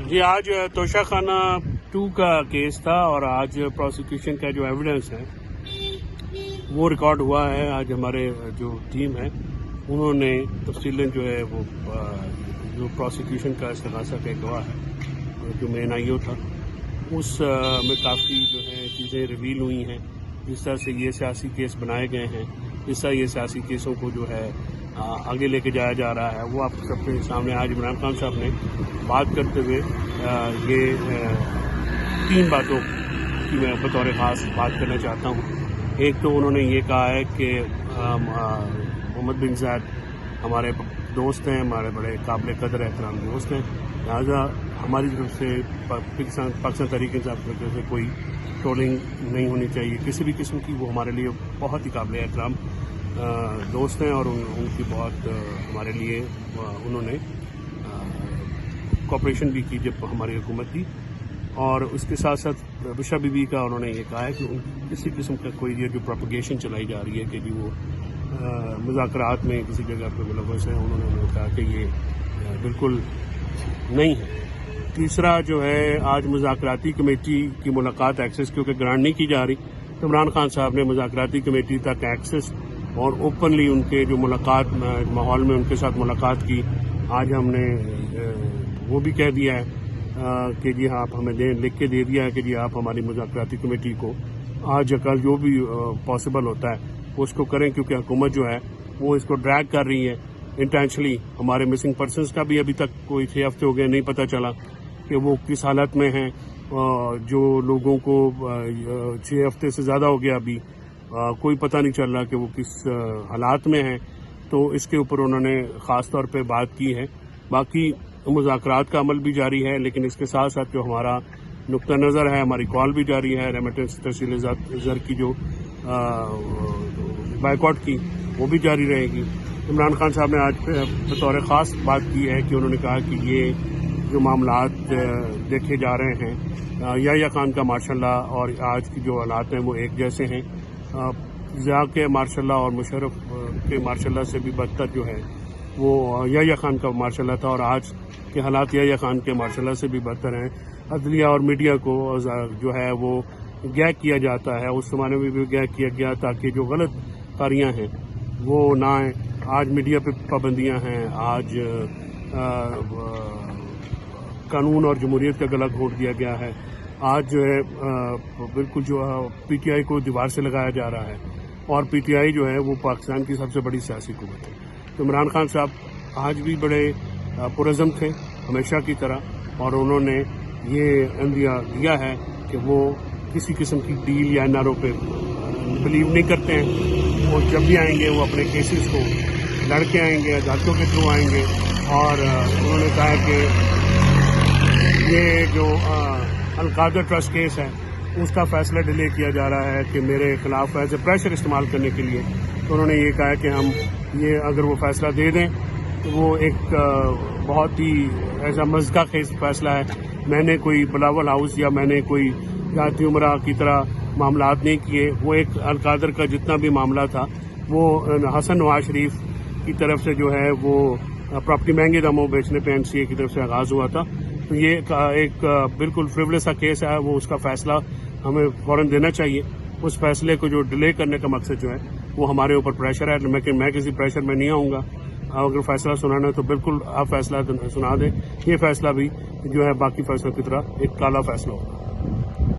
جی آج توشہ خانہ 2 کا کیس تھا اور آج پروسیکیوشن کا جو ایویڈنس ہے وہ ریکارڈ ہوا ہے. آج ہمارے جو ٹیم ہے انہوں نے تفصیلاً جو ہے وہ جو پروسیکیوشن کا استغاثہ کا گواہ ہے جو مین آئی او تھا اس میں کافی جو ہے چیزیں ریویل ہوئی ہیں. جس طرح سے یہ سیاسی کیس بنائے گئے ہیں, جس طرح یہ سیاسی کیسوں کو جو ہے آگے لے کے جایا جا رہا ہے, وہ آپ سب کے سامنے آج عمران خان صاحب نے بات کرتے ہوئے یہ 3 باتوں کی میں بطور خاص بات کرنا چاہتا ہوں. ایک تو انہوں نے یہ کہا ہے کہ محمد بن زید ہمارے دوست ہیں, ہمارے بڑے قابل قدر احترام دوست ہیں, لہٰذا ہماری طرف سے پاکستان تحریک انصاف کی طرف سے کوئی ٹرولنگ نہیں ہونی چاہیے کسی بھی قسم کی. وہ ہمارے لیے بہت ہی قابل احترام دوست ہیں اور ان کی بہت ہمارے لیے انہوں نے کوآپریشن بھی کی جب ہماری حکومت تھی. اور اس کے ساتھ ساتھ بشرا بی بی کا انہوں نے یہ کہا ہے کہ کسی قسم کا کوئی یہ جو پروپیگیشن چلائی جا رہی ہے کہ جی وہ مذاکرات میں کسی جگہ پہ ملوث ہیں, انہوں نے کہا کہ یہ بالکل نہیں ہے. تیسرا جو ہے آج مذاکراتی کمیٹی کی ملاقات ایکسس کیونکہ گرانٹ نہیں کی جا رہی تو عمران خان صاحب نے مذاکراتی کمیٹی تک ایکسس اور اوپنلی ان کے جو ملاقات ماحول میں ان کے ساتھ ملاقات کی. آج ہم نے وہ بھی کہہ دیا ہے کہ جی آپ ہمیں لکھ کے دے دیا ہے کہ جی آپ ہماری مذاکراتی کمیٹی کو آج کل جو بھی پاسبل ہوتا ہے وہ اس کو کریں, کیونکہ حکومت جو ہے وہ اس کو ڈریگ کر رہی ہے انٹینشنلی. ہمارے مسنگ پرسنز کا بھی ابھی تک کوئی 6 ہفتے ہو گئے نہیں پتہ چلا کہ وہ کس حالت میں ہیں. جو لوگوں کو 6 ہفتے سے زیادہ ہو گیا ابھی کوئی پتہ نہیں چل رہا کہ وہ کس حالات میں ہیں. تو اس کے اوپر انہوں نے خاص طور پہ بات کی ہے. باقی مذاکرات کا عمل بھی جاری ہے, لیکن اس کے ساتھ ساتھ جو ہمارا نقطہ نظر ہے, ہماری کال بھی جاری ہے ریمیٹنس تحصیل زر کی جو بائیکاٹ کی وہ بھی جاری رہے گی. عمران خان صاحب نے آج بطور خاص بات کی ہے کہ انہوں نے کہا کہ یہ جو معاملات دیکھے جا رہے ہیں یحییٰ خان کا ماشاء اللہ اور آج کی جو حالات ہیں وہ ایک جیسے ہیں. ضیاء کے ماشاء اللہ اور مشرف کے ماشاء اللہ سے بھی بدتر جو ہے وہ یحییٰ خان کا ماشاء اللہ تھا, اور آج کے حالات یحییٰ خان کے ماشاء اللہ سے بھی بدتر ہیں. عدلیہ اور میڈیا کو جو ہے وہ گیگ کیا جاتا ہے, اس زمانے میں بھی گیگ کیا گیا تاکہ جو غلط کاریاں ہیں وہ نہ آئیں. آج میڈیا پہ پابندیاں ہیں, آج قانون اور جمہوریت کا گلا گھونٹ دیا گیا ہے. آج جو ہے بالکل جو پی ٹی آئی کو دیوار سے لگایا جا رہا ہے, اور پی ٹی آئی جو ہے وہ پاکستان کی سب سے بڑی سیاسی قوت ہے. تو عمران خان صاحب آج بھی بڑے پرعزم تھے ہمیشہ کی طرح, اور انہوں نے یہ عندیہ دیا ہے کہ وہ کسی قسم کی ڈیل یا نعروں پہ بلیو نہیں کرتے ہیں. وہ جب بھی آئیں گے وہ اپنے کیسز کو لڑ کے آئیں گے, عدالتوں کے تھرو آئیں گے. اور انہوں نے کہا کہ یہ جو القادر ٹرسٹ کیس ہے اس کا فیصلہ ڈیلے کیا جا رہا ہے کہ میرے خلاف ایز اے پریشر استعمال کرنے کے لیے. تو انہوں نے یہ کہا کہ ہم یہ اگر وہ فیصلہ دے دیں تو وہ ایک بہت ہی ایسا مزقہ خیز فیصلہ ہے. میں نے کوئی بلاول ہاؤس یا میں نے کوئی ذاتی عمرہ کی طرح معاملات نہیں کیے. وہ ایک القادر کا جتنا بھی معاملہ تھا وہ حسن نواز شریف کی طرف سے جو ہے وہ پراپرٹی مہنگے داموں بیچنے پہ NCA کی طرف سے آغاز ہوا تھا. تو یہ ایک بالکل فریولس سا کیس ہے. وہ اس کا فیصلہ ہمیں فوراً دینا چاہیے. اس فیصلے کو جو ڈیلے کرنے کا مقصد جو ہے وہ ہمارے اوپر پریشر ہے. میں کسی پریشر میں نہیں آؤں گا. اگر فیصلہ سنانا ہے تو بالکل آپ فیصلہ سنا دیں. یہ فیصلہ بھی جو ہے باقی فیصلوں کی طرح ایک کالا فیصلہ ہوگا.